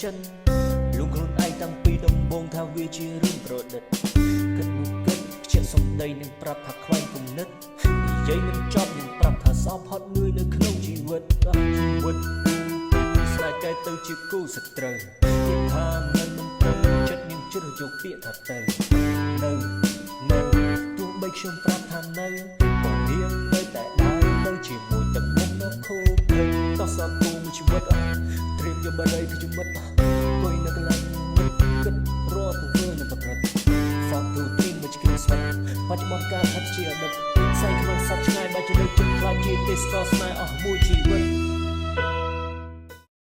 ចិនលងខ្លួនឯងតាំងពីដំបូងថាវាជារឿងប្រឌិតគិតមកគិតខ្ជិលសំដីនឹងប្រាប់ថាខ្វែងគំនិតនិយាយមិនចប់នឹងប្រាប់ថាសោកហត់នឿយនៅក្នុងជីវិតស្នេហ៍កែទៅជាគូសត្រូវគិតថាមិនត្រូវចិត្តនឹងជ្រើសយកពាក្យថាទៅនៅទោះបីខ្ញុំប្រាប់ថានៅក៏នាងនៅតែដើរទៅជាមួយទឹកមុខនៅខូបភ័យតោះសោកគូមួយជីវិតត្រៀមយកបរិយទៅជំនិតគួយនៅកន្លែងគិតរត់ទៅធ្វើនៅប្រព្រឹត្តសោកទូទ្រីងមួយឆ្កឹះស្វិតបច្ចុប្បន្នការហាត់ជាអតីតផ្សាយក្នុងសត្វឆ្ងាយបាច់ជាលើកចិត្តខ្លាចជាទេសកលស្នេហ៍អស់មួយជីវិត